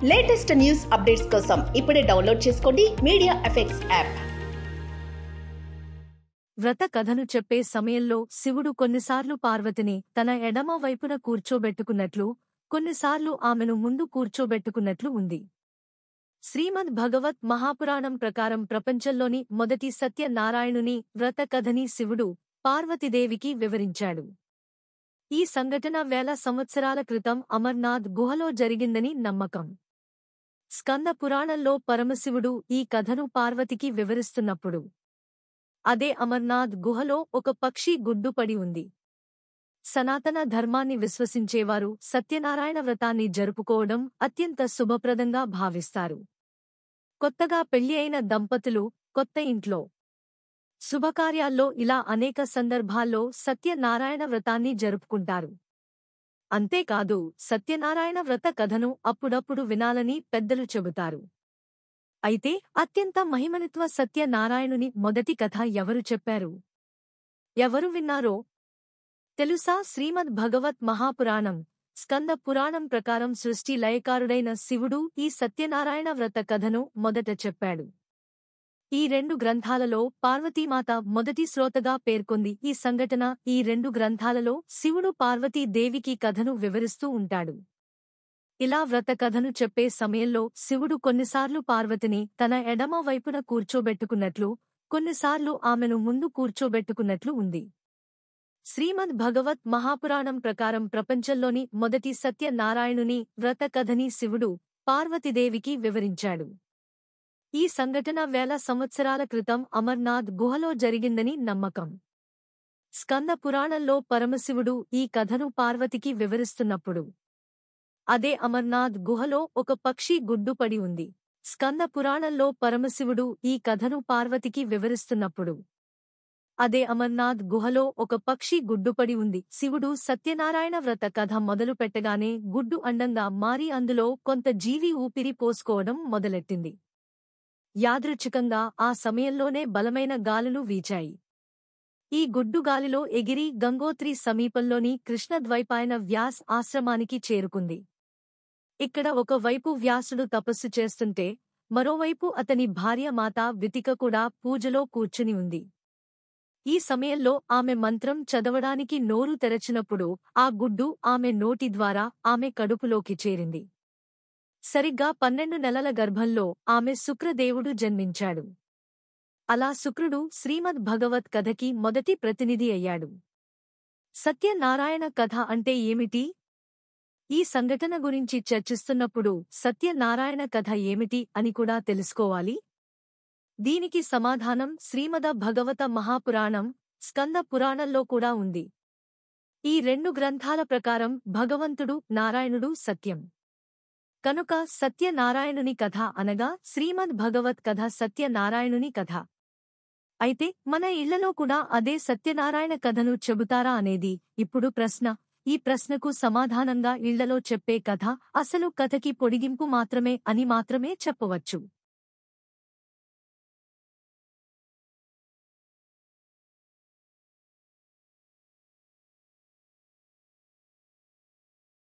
Latest news updates కోసం ఇప్పుడే download చేసుకోండి మీడియా ఎఫెక్ట్స్ యాప్. వ్రత కథను చెప్పే సమయంలో శివుడు కొన్నిసార్లు పార్వతిని తన ఎడమ వైపున కూర్చోబెట్టుకున్నట్లు, కొన్నిసార్లు ఆమెను ముందు కూర్చోబెట్టుకున్నట్లు ఉంది. శ్రీమద్ భగవత్ మహాపురాణం ప్రకారం ప్రపంచంలోని మొదటి సత్యనారాయణుని వ్రత కథని శివుడు పార్వతీదేవికి వివరించాడు. ఈ సంఘటన వేల సంవత్సరాల క్రితం అమర్నాథ్ గుహలో జరిగిందని నమ్మకం. స్కంద పురాణంలో పరమశివుడు ఈ కథను పార్వతికి వివరిస్తున్నప్పుడు అదే అమర్నాథ్ గుహలో ఒక పక్షి గుడ్డు పడి ఉంది. సనాతన ధర్మాన్ని విశ్వసించేవారు సత్యనారాయణ వ్రతాన్ని జరుపుకోవడం అత్యంత శుభప్రదంగా భావిస్తారు. కొత్తగా పెళ్లి అయిన దంపతులు కొత్త ఇంట్లో శుభకార్యాల్లో ఇలా అనేక సందర్భాల్లో సత్యనారాయణ వ్రతాన్ని జరుపుకుంటారు. అంతేకాదు, సత్యనారాయణ వ్రత కథను అప్పుడప్పుడు వినాలని పెద్దలు చెబుతారు. అయితే అత్యంత మహిమనిత్వ సత్యనారాయణుని మొదటి కథ ఎవరు చెప్పారు, ఎవరు విన్నారో తెలుసా? శ్రీమద్ భగవత్ మహాపురాణం స్కంద పురాణం ప్రకారం సృష్టి లయకారుడైన శివుడు ఈ సత్యనారాయణ వ్రత కథను మొదట చెప్పాడు. ఈ రెండు గ్రంథాలలో పార్వతీమాత మొదటి శ్రోతగా పేర్కొంది. ఈ సంఘటన ఈ రెండు గ్రంథాలలో శివుడు పార్వతీదేవికి కథను వివరిస్తూ ఉంటాడు. ఇలా వ్రత కథను చెప్పే సమయంలో శివుడు కొన్నిసార్లు పార్వతిని తన ఎడమ వైపున కూర్చోబెట్టుకున్నట్లు, కొన్నిసార్లు ఆమెను ముందు కూర్చోబెట్టుకున్నట్లు ఉంది. శ్రీమద్ భగవత్ మహాపురాణం ప్రకారం ప్రపంచంలోని మొదటి సత్యనారాయణుని వ్రత కథని శివుడు పార్వతీదేవికి వివరించాడు. ఈ సంఘటన వేల సంవత్సరాల క్రితం అమర్నాథ్ గుహలో జరిగిందని నమ్మకం. స్కంద పురాణంలో పరమశివుడు ఈ కథను పార్వతికి వివరిస్తున్నప్పుడు అదే అమర్నాథ్ గుహలో ఒక పక్షి గుడ్డు పడి ఉంది. స్కంద పురాణంలో పరమశివుడు ఈ కథను పార్వతికి వివరిస్తున్నప్పుడు అదే అమర్నాథ్ గుహలో ఒక పక్షి గుడ్డుపడి ఉంది. శివుడు సత్యనారాయణ వ్రత కథ మొదలు పెట్టగానే గుడ్డు అండంగా మారి అందులో కొంత జీవి ఊపిరి పోసుకోవడం మొదలెట్టింది. యాదృచ్ఛికంగా ఆ సమయంలోనే బలమైన గాలులు వీచాయి. ఈ గుడ్డు గాలిలో ఎగిరి గంగోత్రి సమీపంలోని కృష్ణద్వైపాయన వ్యాస్ ఆశ్రమానికి చేరుకుంది. ఇక్కడ ఒకవైపు వ్యాసుడు తపస్సు చేస్తుంటే, మరోవైపు అతని భార్య మాతా వితిక కూడా పూజలో కూర్చుని ఉంది. ఈ సమయంలో ఆమె మంత్రం చదవడానికి నోరు తెరచినప్పుడు ఆ గుడ్డు ఆమె నోటి ద్వారా ఆమె కడుపులోకి చేరింది. సరిగ్గా 12 నెలల గర్భంలో ఆమె శుక్రదేవుడు జన్మించాడు. అలా శుక్రుడు శ్రీమద్ భగవత్ కథకి మొదటి ప్రతినిధి అయ్యాడు. సత్యనారాయణ కథ అంటే ఏమిటి? ఈ సంఘటన గురించి చర్చిస్తున్నప్పుడు సత్యనారాయణ కథ ఏమిటి అని కూడా తెలుసుకోవాలి. దీనికి సమాధానం శ్రీమద భగవత మహాపురాణం స్కంద పురాణంలో కూడా ఉంది. ఈ రెండు గ్రంథాల ప్రకారం భగవంతుడు నారాయణుడు సత్యం. కనుక సత్యనారాయణుని కథ అనగా శ్రీమద్ భగవత్ కథ సత్యనారాయణుని కథ. అయితే మన ఇళ్లలో కూడా అదే సత్యనారాయణ కథను చెబుతారా అనేది ఇప్పుడు ప్రశ్న. ఈ ప్రశ్నకు సమాధానంగా ఇళ్లలో చెప్పే కథ అసలు కథకి పొడిగింపు మాత్రమే అని మాత్రమే చెప్పవచ్చు.